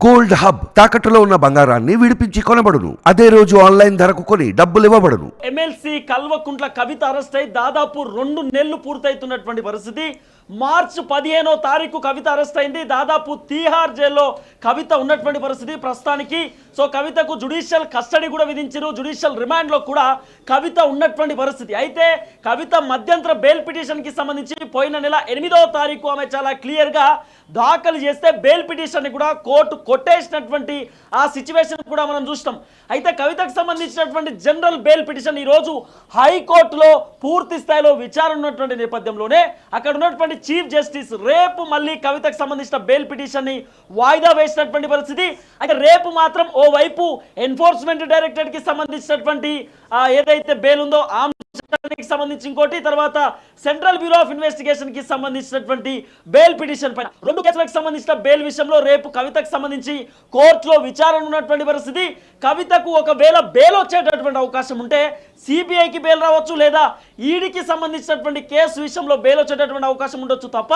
Gold hub తాకట్టులో ఉన్న బంగారాన్ని విడిపించి కొనబడును. అదే రోజు ఆన్లైన్ ధరకు కొని డబ్బులు ఇవ్వబడును. ఎమ్మెల్సీ కల్వకుంట్ల కవిత అరెస్ట్ అయి దాదాపు 2 నెలలు పూర్తవుతున్నటువంటి పరిస్థితి. మార్చి 15వ తారీఖు కవిత అరెస్ట్ అయింది. దాదాపు తీహార్ జైల్లో కవిత ఉన్నటువంటి పరిస్థితి ప్రస్తుతానికి. సో కవితకు జ్యుడిషియల్ కస్టడీ కూడా విధించారు, జ్యుడిషియల్ రిమాండ్లో కూడా కవిత ఉన్నటువంటి పరిస్థితి. అయితే కవిత మధ్యంతర బెయిల్ పిటిషన్కి సంబంధించి పోయిన నెల 8వ తారీఖు ఆమె చాలా క్లియర్గా దాఖలు చేస్తే బెయిల్ పిటిషన్ని కూడా కోర్టు కొట్టేసినటువంటి ఆ సిచ్యువేషన్ కూడా మనం చూస్తాం. అయితే కవితకు సంబంధించినటువంటి జనరల్ బెయిల్ పిటిషన్ ఈరోజు హైకోర్టులో పూర్తి స్థాయిలో విచారణ ఉన్నటువంటి నేపథ్యంలోనే అక్కడ ఉన్నటువంటి చీఫ్ జస్టిస్ రేపు మళ్ళీ కవితకు సంబంధించిన బెయిల్ పిటిషన్ని వాయిదా వేసినటువంటి పరిస్థితి. అయితే రేపు మాత్రం ఓవైపు ఎన్ఫోర్స్మెంట్ డైరెక్టరేట్ కి సంబంధించినటువంటి ఏదైతే బెయిల్ ఉందో సంబంధించి ఇంకోటి, తర్వాత సెంట్రల్ బ్యూరో ఆఫ్ ఇన్వెస్టిగేషన్ కి సంబంధించినటువంటి బెయిల్ పిటిషన్ పైన 2 కేసులకు సంబంధించిన బెయిల్ విషయంలో రేపు కవితకు సంబంధించి కోర్టులో విచారణ ఉన్నటువంటి పరిస్థితి. కవితకు ఒకవేళ బెయిల్ వచ్చేటటువంటి అవకాశం ఉంటే సిబిఐకి బెయిల్ రావచ్చు, లేదా ఈడీకి సంబంధించినటువంటి కేసు విషయంలో బెయిల్ వచ్చేటటువంటి అవకాశం ఉండొచ్చు తప్ప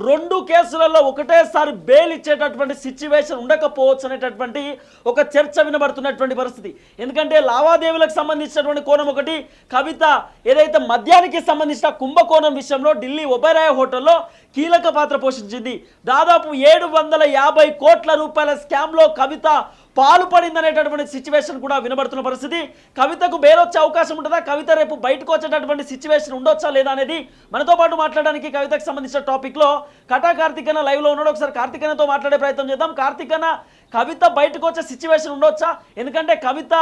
2 కేసులలో ఒకటేసారి బెయిల్ ఇచ్చేటటువంటి సిచ్యువేషన్ ఉండకపోవచ్చు అనేటటువంటి ఒక చర్చ వినబడుతున్నటువంటి పరిస్థితి. ఎందుకంటే లావాదేవీలకు సంబంధించినటువంటి కోణం ఒకటి, కవిత ఏదైతే మద్యానికి సంబంధించిన కుంభకోణం విషయంలో ఢిల్లీ ఒబెరాయ్ హోటల్లో కీలక పాత్ర పోషించింది. దాదాపు 750 కోట్ల రూపాయల స్కామ్ లో కవిత పాల్పడిందనేటటువంటి సిచ్యువేషన్ కూడా వినబడుతున్న పరిస్థితి. కవితకు బెయిల్ వచ్చే అవకాశం ఉంటుందా, కవిత రేపు బయటకు వచ్చేటటువంటి సిచ్యువేషన్ ఉండొచ్చా లేదా అనేది మనతో పాటు మాట్లాడడానికి కవితకు సంబంధించిన టాపిక్ లో కటా కార్తికన్న లైవ్ లో ఉన్నాడు. ఒకసారి కార్తికన్నతో మాట్లాడే ప్రయత్నం చేద్దాం. కార్తికన్న, కవిత బయటకు వచ్చే సిచ్యువేషన్ ఉండొచ్చా? ఎందుకంటే కవిత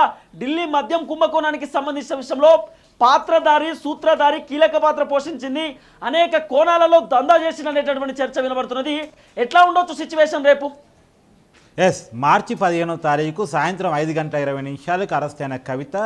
ఢిల్లీ మద్యం కుంభకోణానికి సంబంధించిన విషయంలో పాత్రధారి, సూత్రధారి, కీలక పాత్ర పోషించింది, అనేక కోణాలలో దందా చేసిన అనేటటువంటి చర్చ వినబడుతున్నది. ఎట్లా ఉండొచ్చు సిచ్యువేషన్ రేపు? మార్చి 15వ తారీఖు సాయంత్రం 5:20 అరెస్ట్ అయిన కవిత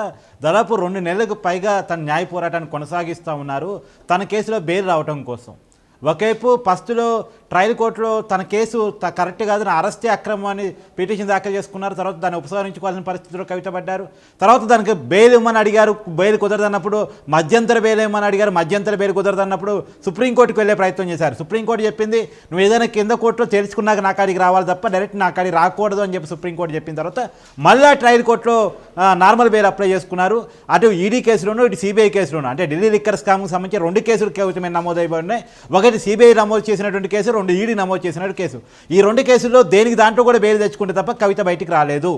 దాదాపు 2 నెలలకు పైగా తన న్యాయ పోరాటాన్ని కొనసాగిస్తూ ఉన్నారు తన కేసులో బెయిల్ రావటం కోసం. ఒకవైపు ఫస్ట్లో ట్రయల్ కోర్టులో తన కేసు కరెక్ట్ కాదని అరెస్టే అక్రమం అని పిటిషన్ దాఖలు చేసుకున్నారు. తర్వాత దాన్ని ఉపసంహరించుకోవాల్సిన పరిస్థితిలో కవిత పడ్డారు. తర్వాత దానికి బెయిల్ ఇవ్వమని అడిగారు, బెయిల్ కుదరదన్నప్పుడు మధ్యంతర బెయిల్ ఇవ్వమని అడిగారు, మధ్యంతర బెయిల్ కుదరదన్నప్పుడు సుప్రీంకోర్టుకు వెళ్ళే ప్రయత్నం చేశారు. సుప్రీంకోర్టు చెప్పింది నువ్వు ఏదైనా కింద కోర్టులో తెలుసుకున్నాక నా కాడికి రావాలి తప్ప డైరెక్ట్ నా కాడికి రాకూడదు అని చెప్పి సుప్రీంకోర్టు చెప్పిన తర్వాత మళ్ళీ ట్రయల్ కోర్టులో నార్మల్ బెయిల్ అప్లై చేసుకున్నారు. అటు ఈడీ కేసులోనూ ఇటు సిబిఐ కేసులోనూ, అంటే ఢిల్లీ లిక్కర్ స్కామ్కి సంబంధించి 2 కేసులు కవిత మీద నమోదైపోయి, ఒకటి సిబిఐ నమోదు చేసినటువంటి కేసు, 2 ఈడీ నమోదు చేసినటువంటి కేసు. ఈ 2 కేసుల్లో దేనికి దాంట్లో కూడా బెయిల్ తెచ్చుకుంటే తప్ప కవిత బయటికి రాలేదు.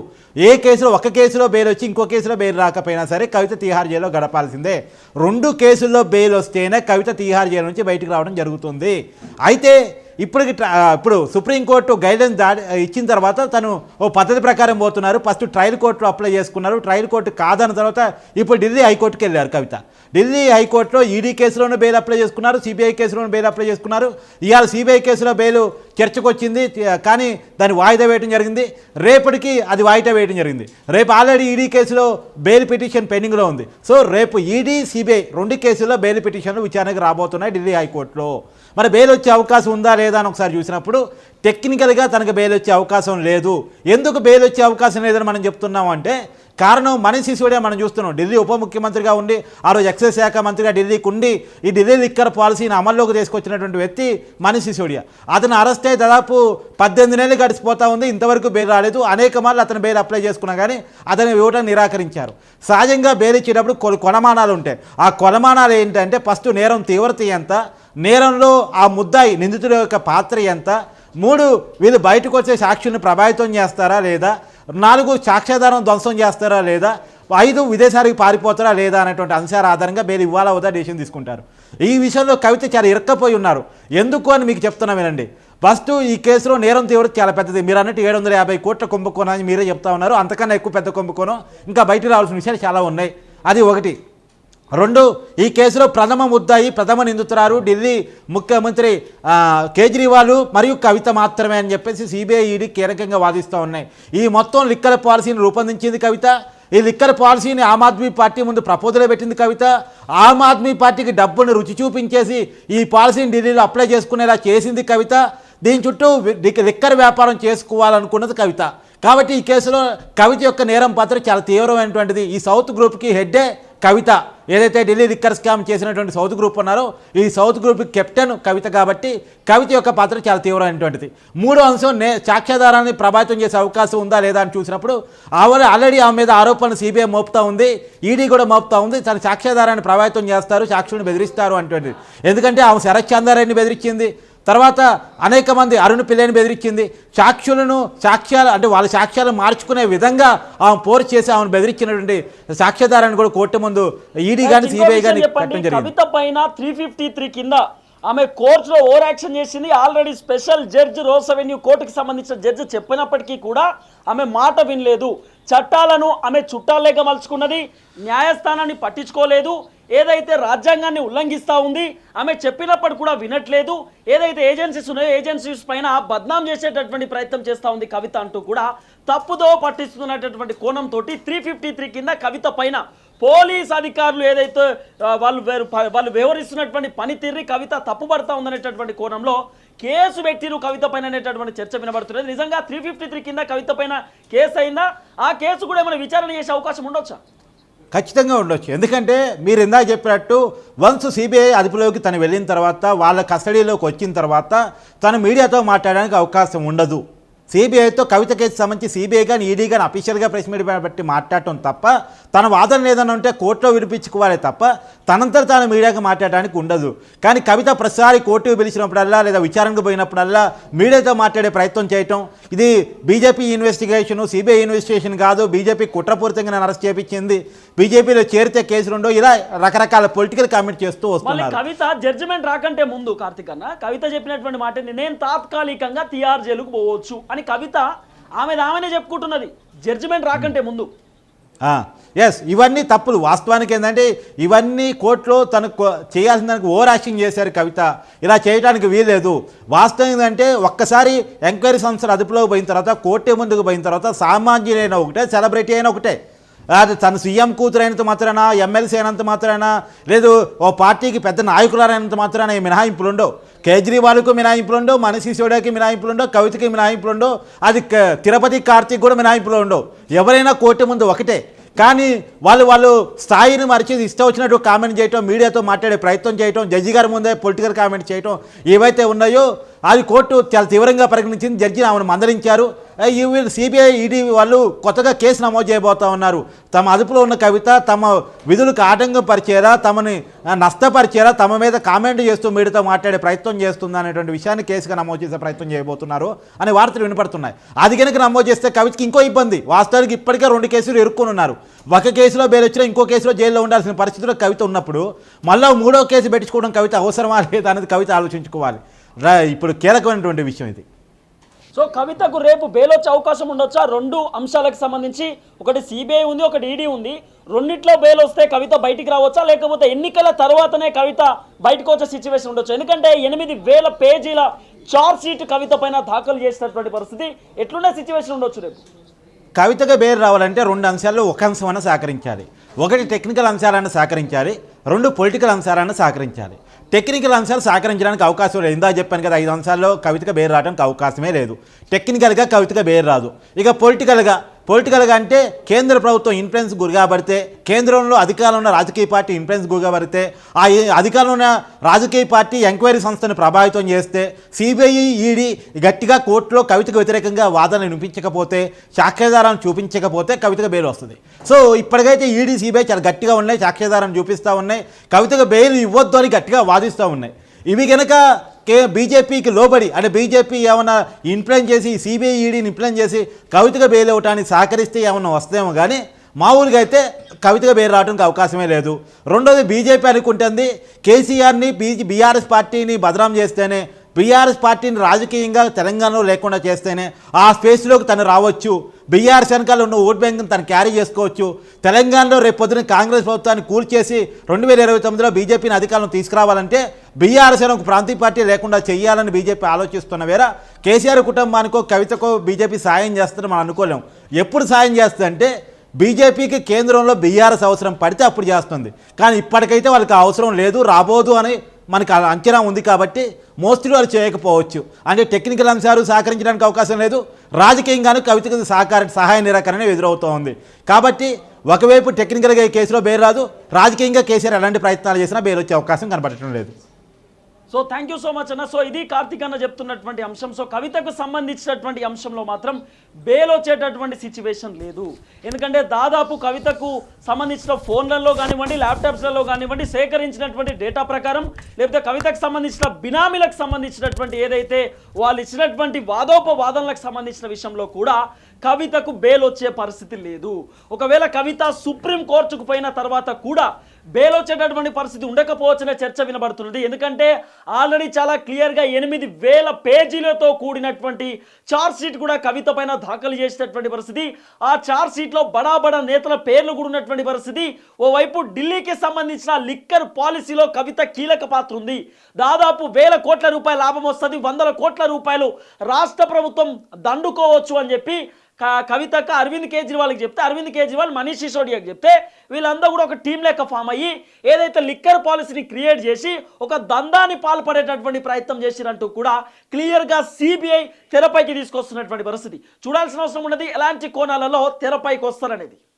ఏ కేసులో ఒక కేసులో బెయిల్ వచ్చి ఇంకో కేసులో బెయిల్ రాకపోయినా సరే కవిత తీహార్ జైల్లో గడపాల్సిందే. 2 కేసుల్లో బెయిల్ వస్తేనే కవిత తీహార్ జైలు నుంచి బయటికి రావడం జరుగుతుంది. అయితే ఇప్పుడు సుప్రీంకోర్టు గైడ్లైన్స్ ఇచ్చిన తర్వాత తను ఓ పద్ధతి ప్రకారం పోతున్నారు. ఫస్ట్ ట్రయల్ కోర్టులో అప్లై చేసుకున్నారు. ట్రయల్ కోర్టు కాదన్న తర్వాత ఇప్పుడు ఢిల్లీ హైకోర్టుకి వెళ్ళారు కవిత. ఢిల్లీ హైకోర్టులో ఈడీ కేసులోనూ బెయిల్ అప్లై చేసుకున్నారు, సిబిఐ కేసులోనూ బెయిల్ అప్లై చేసుకున్నారు. ఇవాళ సిబిఐ కేసులో బెయిల్ చర్చకు వచ్చింది, కానీ దాన్ని వాయిదా వేయడం జరిగింది. రేపటికి అది వాయిదా వేయడం జరిగింది. రేపు ఆల్రెడీ ఈడీ కేసులో బెయిల్ పిటిషన్ పెండింగ్లో ఉంది. సో రేపు ఈడీ, సిబిఐ 2 కేసుల్లో బెయిల్ పిటిషన్లు విచారణకు రాబోతున్నాయి ఢిల్లీ హైకోర్టులో. మరి బెయిల్ వచ్చే అవకాశం ఉందా లేదా అని ఒకసారి చూసినప్పుడు టెక్నికల్గా తనకు బెయిల్ వచ్చే అవకాశం లేదు. ఎందుకు బెయిల్ వచ్చే అవకాశం లేదని మనం చెప్తున్నాం అంటే కారణం మనీష్ సిసోడియా మనం చూస్తున్నాం. ఢిల్లీ ఉప ముఖ్యమంత్రిగా ఉండి ఆ రోజు ఎక్సైజ్ శాఖ మంత్రిగా ఢిల్లీకి ఉండి ఈ ఢిల్లీ లిక్కర్ పాలసీని అమల్లోకి తీసుకొచ్చినటువంటి వ్యక్తి మనీష్ సిసోడియా. అతను అరెస్ట్ అయ్యి దాదాపు 18 నెలలు గడిచిపోతా ఉంది, ఇంతవరకు బెయిల్ రాలేదు. అనేక మార్లు అతను బెయిల్ అప్లై చేసుకున్నా కానీ అతను ఇవ్వడం నిరాకరించారు. సహజంగా బెయిల్ ఇచ్చేటప్పుడు కొలమానాలు ఉంటాయి. ఆ కొలమానాలు ఏంటంటే ఫస్ట్ నేరం తీవ్రత ఎంత, నేరంలో ఆ ముద్దాయి నిందితుల యొక్క పాత్ర ఎంత, 3 వీళ్ళు బయటకు వచ్చే సాక్షుల్ని ప్రభావితం చేస్తారా లేదా, 4 సాక్ష్యాధారం ధ్వంసం చేస్తారా లేదా, 5 విదేశాలకు పారిపోతారా లేదా అనేటువంటి అంశాల ఆధారంగా బెయిల్ ఇవ్వాలా వద్దా డెసిషన్ తీసుకుంటారు. ఈ విషయంలో కవిత చాలా ఇరక్కపోయి ఉన్నారు. ఎందుకు అని మీకు చెప్తున్నా వినండి. ఫస్ట్ ఈ కేసులో నేరం తీవ్రత చాలా పెద్దది. మీరు అన్నట్టు 750 కోట్ల కుంభకోణాన్ని మీరే చెప్తా ఉన్నారు. అంతకన్నా ఎక్కువ పెద్ద కుంభకోణం ఇంకా బయటకు రావాల్సిన విషయాలు చాలా ఉన్నాయి. అది ఒకటి. 2, ఈ కేసులో ప్రథమ ముద్దాయి, ప్రథమ నిందితురాలు ఢిల్లీ ముఖ్యమంత్రి కేజ్రీవాల్ మరియు కవిత మాత్రమే అని చెప్పేసి సిబిఐ, ఈడీ కీలకంగా వాదిస్తూ ఉన్నాయి. ఈ మొత్తం లిక్కర్ పాలసీని రూపొందించింది కవిత. ఈ లిక్కర్ పాలసీని ఆమ్ ఆద్మీ పార్టీ ముందు ప్రపోజల్ పెట్టింది కవిత. ఆమ్ ఆద్మీ పార్టీకి డబ్బును రుచి చూపించేసి ఈ పాలసీని ఢిల్లీలో అప్లై చేసుకునేలా చేసింది కవిత. దీని చుట్టూ లిక్కర్ వ్యాపారం చేసుకోవాలనుకున్నది కవిత. కాబట్టి ఈ కేసులో కవిత యొక్క నేరం పాత్ర చాలా తీవ్రమైనటువంటిది. ఈ సౌత్ గ్రూప్కి హెడ్డే కవిత. ఏదైతే ఢిల్లీ లిక్కర్ స్కామ్ చేసినటువంటి సౌత్ గ్రూప్ ఉన్నారో ఈ సౌత్ గ్రూప్ కెప్టెన్ కవిత కాబట్టి కవిత యొక్క పాత్ర చాలా తీవ్రమైనటువంటిది. మూడో అంశం సాక్ష్యాధారాన్ని ప్రభావితం చేసే అవకాశం ఉందా లేదా అని చూసినప్పుడు ఆల్రెడీ ఆమె మీద ఆరోపణలు సిబిఐ మోపుతా ఉంది, ఈడీ కూడా మోపుతా ఉంది. తన సాక్ష్యాధారాన్ని ప్రభావితం చేస్తారు, సాక్షులను బెదిరిస్తారు అంటుంది. ఎందుకంటే ఆమె శరత్ చంద్రారెడ్డిని బెదిరించింది, తర్వాత అనేక మంది అరుణ్ పిల్లని బెదిరించింది. సాక్ష్యాలు అంటే వాళ్ళ సాక్ష్యాలు మార్చుకునే విధంగా ఆమె పోరు చేసి ఆమెను బెదిరించినటువంటి సాక్ష్యాధారాన్ని కూడా కోర్టు ముందు ఈడీ కానీ సిబిఐ కానీ పెట్టడం జరిగింది. కవిత పైన 353 కింద ఆమె కోర్టులో ఓవర్ యాక్షన్ చేసింది. Already special judge Rouse Avenue కోర్టుకి సంబంధించిన జడ్జి చెప్పినప్పటికీ కూడా ఆమె మాట వినలేదు. చట్టాలను ఆమె చుట్టాలేగా మలుచుకున్నది, న్యాయస్థానాన్ని పట్టించుకోలేదు, ఏదైతే రాజ్యాంగాన్ని ఉల్లంఘిస్తూ ఉంది ఆమె చెప్పినప్పుడు కూడా వినట్లేదు. ఏదైతే ఏజెన్సీస్ ఉన్నాయో ఏజెన్సీస్ పైన బద్నాం చేసేటటువంటి ప్రయత్నం చేస్తూ ఉంది కవిత అంటూ కూడా తప్పుదో పట్టిస్తున్నటువంటి కోణంతో 353 కింద కవిత పైన పోలీస్ అధికారులు ఏదైతే వాళ్ళు వ్యవహరిస్తున్నటువంటి పనితీరుని కవిత తప్పుపడతా ఉందనేటటువంటి కోణంలో కేసు పెట్టిరు కవిత పైన అనేటటువంటి చర్చ వినబడుతున్నది. నిజంగా 353 కింద కవిత పైన కేసు అయిందా? ఆ కేసు కూడా ఏమైనా విచారణ చేసే అవకాశం ఉండొచ్చా? ఖచ్చితంగా ఉండొచ్చు. ఎందుకంటే మీరు ఇందాక చెప్పినట్టు వన్స్ సిబిఐ అదుపులోకి తను వెళ్ళిన తర్వాత వాళ్ళ కస్టడీలోకి వచ్చిన తర్వాత తను మీడియాతో మాట్లాడడానికి అవకాశం ఉండదు. సిబిఐతో కవిత కేసు సంబంధించి సిబిఐ కానీ ఈడీ కానీ అఫీషియల్గా ప్రెస్ మీట్ బట్టి మాట్లాడటం తప్ప తన వాదన ఏదైనా ఉంటే కోర్టులో వినిపించుకోవాలి తప్ప తనంతట తాను మీడియాకి మాట్లాడడానికి ఉండదు. కానీ కవిత ప్రతిసారి కోర్టుకు పిలిచినప్పుడల్లా లేదా విచారణకు పోయినప్పుడల్లా మీడియాతో మాట్లాడే ప్రయత్నం చేయటం, ఇది బీజేపీ ఇన్వెస్టిగేషను సిబిఐ ఇన్వెస్టిగేషన్ కాదు, బీజేపీ కుట్రపూరితంగా నన్ను అరెస్ట్ చేయించింది, బీజేపీలో చేరితే కేసులుండో, ఇలా రకరకాల పొలిటికల్ కామెంట్ చేస్తూ వస్తున్నారు. కవిత జడ్జిమెంట్ రాకంటే ముందు కార్తిక్ అన్న కవిత చెప్పినటువంటి మాట నేను తాత్కాలికంగా తిహార్ జైలుకు పోవచ్చు అని కవిత ఆమెనే చెప్పుకుంటున్నది జడ్జిమెంట్ రాకంటే ముందు. ఎస్, ఇవన్నీ తప్పులు. వాస్తవానికి ఏంటంటే ఇవన్నీ కోర్టులో తనకు చేయాల్సిన దానికి ఓవర్ యాక్షన్ చేశారు కవిత. ఇలా చేయడానికి వీలేదు. వాస్తవం ఏంటంటే ఒక్కసారి ఎంక్వైరీ సంస్థలు అదుపులోకి పోయిన తర్వాత కోర్టు ముందుకు పోయిన తర్వాత సామాన్యులైన ఒకటే, సెలబ్రిటీ అయినా ఒకటే, అది తన సీఎం కూతురు అయినంత మాత్రాన, ఎమ్మెల్సీ అయినంత మాత్రాన, లేదు ఓ పార్టీకి పెద్ద నాయకులైనంత మాత్రాన ఈ మినహాయింపులు ఉండవు. కేజ్రీవాల్కు మినహాయింపులు ఉండవు, మనీష్ సిసోడియాకి మినహాయింపులు ఉండవు, కవితకి మినహాయింపులు ఉండవు, అది తిరుపతి కార్తీక్ కూడా మినహాయింపులు ఉండవు. ఎవరైనా కోర్టు ముందు ఒకటే. కానీ వాళ్ళు స్థాయిని మరిచి ఇష్టం వచ్చినట్టు కామెంట్ చేయటం, మీడియాతో మాట్లాడే ప్రయత్నం చేయటం, జడ్జి గారి ముందే పొలిటికల్ కామెంట్ చేయటం ఏవైతే ఉన్నాయో అది కోర్టు చాలా తీవ్రంగా పరిగణించింది. జడ్జిని ఆమెను మందలించారు. సిబిఐ ఈడీ వాళ్ళు కొత్తగా కేసు నమోదు చేయబోతా ఉన్నారు. తమ అదుపులో ఉన్న కవిత తమ విధులకు ఆటంకం పరిచేరా, తమని నష్టపరిచేరా, తమ మీద కామెంట్ చేస్తూ మీడియాతో మాట్లాడే ప్రయత్నం చేస్తుంది అనేటువంటి విషయాన్ని కేసుగా నమోదు చేసే ప్రయత్నం చేయబోతున్నారు అనే వార్తలు వినపడుతున్నాయి. అది కనుక నమోదు చేస్తే కవితకి ఇంకో ఇబ్బంది. వాస్తవానికి ఇప్పటికే 2 కేసులు ఇరుక్కుని ఉన్నారు. ఒక కేసులో బెయిల్ వచ్చినా ఇంకో కేసులో జైల్లో ఉండాల్సిన పరిస్థితిలో కవిత ఉన్నప్పుడు మళ్ళీ 3వ కేసు పెట్టించుకోవడం కవిత అవసరమా లేదా అనేది కవిత ఆలోచించుకోవాలి. ఇప్పుడు కీలకమైనటువంటి విషయం ఇది. సో కవితకు రేపు బెయిల్ వచ్చే అవకాశం ఉండొచ్చా? 2 అంశాలకు సంబంధించి, ఒకటి సిబిఐ ఉంది, ఒకటి ఈడీ ఉంది. రెండిట్లో బెయిల్ వస్తే కవిత బయటికి రావచ్చా, లేకపోతే ఎన్నికల తర్వాతనే కవిత బయటకు వచ్చే సిచ్యువేషన్ ఉండొచ్చు? ఎందుకంటే 8,000 పేజీల చార్జ్ షీట్ కవిత పైన దాఖలు చేసినటువంటి పరిస్థితి, ఎట్లుండే సిచ్యువేషన్ ఉండొచ్చు రేపు? కవితగా బెయిల్ రావాలంటే 2 అంశాల్లో ఒక అంశమైనా సహకరించాలి. ఒకటి టెక్నికల్ అంశాలను సహకరించాలి, 2 పొలిటికల్ అంశాలను సహకరించాలి. టెక్నికల్ అంశాలు సహకరించడానికి అవకాశం లేదు. ఇందా చెప్పాను కదా, 5 అంశాల్లో కవితగా బెయిల్ రావడానికి అవకాశమే లేదు. టెక్నికల్గా కవితగా బెయిల్ రాదు. ఇక పొలిటికల్గా అంటే కేంద్ర ప్రభుత్వం ఇన్ఫ్లుయెన్స్ గురిగాబడితే, కేంద్రంలో అధికారంలో ఉన్న రాజకీయ పార్టీ ఇన్ఫ్లుయెన్స్ గురిగాబడితే, ఆ అధికారంలో ఉన్న రాజకీయ పార్టీ ఎంక్వైరీ సంస్థను ప్రభావితం చేస్తే, సిబిఐ ఈడీ గట్టిగా కోర్టులో కవితకు వ్యతిరేకంగా వాదనలు వినిపించకపోతే, సాక్ష్యాధారాలను చూపించకపోతే కవితగా బెయిల్ వస్తుంది. సో ఇప్పటికైతే ఈడీ సిబిఐ చాలా గట్టిగా ఉన్నాయి, సాక్ష్యాధారాన్ని చూపిస్తూ ఉన్నాయి, కవితగా బెయిల్ ఇవ్వద్దు అని గట్టిగా వాదిస్తూ ఉన్నాయి. ఇవి కనుక బీజేపీకి లోబడి అంటే బీజేపీ ఏమైనా ఇన్ఫ్లుయెన్స్ చేసి సిబిఐ ఈడీని ఇన్ఫ్లుయెన్స్ చేసి కవితగా బెయిల్ అవ్వటానికి సహకరిస్తే ఏమన్నా వస్తేమో కానీ మామూలుగా అయితే కవితగా బెయిల్ రావడానికి అవకాశమే లేదు. రెండోది బీజేపీ అనుకుంటుంది కేసీఆర్ని బీఆర్ఎస్ పార్టీని బదనాం చేస్తేనే, బీఆర్ఎస్ పార్టీని రాజకీయంగా తెలంగాణలో లేకుండా చేస్తేనే ఆ స్పేస్లోకి తను రావచ్చు, బీఆర్ఎస్ వెనకాల ఉన్న ఓట్ బ్యాంక్ని తను క్యారీ చేసుకోవచ్చు, తెలంగాణలో రేపు పొద్దున కాంగ్రెస్ ప్రభుత్వాన్ని కూల్చేసి 2029లో బీజేపీని అధికారంలో తీసుకురావాలంటే బీఆర్ఎస్ అనే ఒక ప్రాంతీయ పార్టీ లేకుండా చేయాలని బీజేపీ ఆలోచిస్తున్న వేళ కేసీఆర్ కుటుంబానికో కవితకో బీజేపీ సాయం చేస్తుందని మనం అనుకోలేం. ఎప్పుడు సాయం చేస్తుందంటే బీజేపీకి కేంద్రంలో బీఆర్ఎస్ అవసరం పడితే అప్పుడు చేస్తుంది. కానీ ఇప్పటికైతే వాళ్ళకి అవసరం లేదు, రాబోదు అని మనకు అంచనా ఉంది కాబట్టి మోస్ట్లీ వాళ్ళు చేయకపోవచ్చు. అంటే టెక్నికల్ అంశాలు సహకరించడానికి అవకాశం లేదు, రాజకీయంగానూ కవితకు సహాయ నిరాకరణ ఎదురవుతూ ఉంది. కాబట్టి ఒకవైపు టెక్నికల్గా ఈ కేసులో బెయిల్ రాదు, రాజకీయంగా కేసీఆర్ ఎలాంటి ప్రయత్నాలు చేసినా బెయిల్ వచ్చే అవకాశం కనబడటం లేదు. So thank you so much అన్న. సో ఇది కార్తీక్ అన్న చెప్తున్నటువంటి అంశం. సో కవితకు సంబంధించినటువంటి అంశంలో మాత్రం బెయిల్ వచ్చేటటువంటి సిచ్యువేషన్ లేదు. ఎందుకంటే దాదాపు కవితకు సంబంధించిన ఫోన్లలో కానివ్వండి, ల్యాప్టాప్స్లలో కానివ్వండి, సేకరించినటువంటి డేటా ప్రకారం, లేకపోతే కవితకు సంబంధించిన బినామీలకు సంబంధించినటువంటి ఏదైతే వాళ్ళు ఇచ్చినటువంటి వాదోపవాదనలకు సంబంధించిన విషయంలో కూడా కవితకు బెయిల్ వచ్చే పరిస్థితి లేదు. ఒకవేళ కవిత సుప్రీం కోర్టుకు పోయిన తర్వాత కూడా బెయిల్ వచ్చేటటువంటి పరిస్థితి ఉండకపోవచ్చనే చర్చ వినబడుతున్నది. ఎందుకంటే ఆల్రెడీ చాలా క్లియర్గా 8,000 పేజీలతో కూడినటువంటి చార్జ్ షీట్ కూడా కవిత పైన దాఖలు చేసినటువంటి పరిస్థితి. ఆ చార్జ్ షీట్లో బడా నేతల పేర్లు కూడా ఉన్నటువంటి పరిస్థితి. ఓవైపు ఢిల్లీకి సంబంధించిన లిక్కర్ పాలసీలో కవిత కీలక పాత్ర ఉంది. దాదాపు 1,000 కోట్ల రూపాయల లాభం వస్తుంది, 100 కోట్ల రూపాయలు రాష్ట్ర ప్రభుత్వం దండుకోవచ్చు అని చెప్పి కవితకు అరవింద్ కేజ్రీవాల్కి చెప్తే, అరవింద్ కేజ్రీవాల్ మనీష్ సిసోడియాకి చెప్తే, వీళ్ళందరూ కూడా ఒక టీం లెక్క ఫామ్ అయ్యి ఏదైతే లిక్కర్ పాలసీని క్రియేట్ చేసి ఒక దందాన్ని పాల్పడేటటువంటి ప్రయత్నం చేసినట్టు కూడా క్లియర్గా సిబిఐ తెరపైకి తీసుకొస్తున్నటువంటి పరిస్థితి. చూడాల్సిన అవసరం ఉన్నది ఎలాంటి కోణాలలో తెరపైకి వస్తారనేది.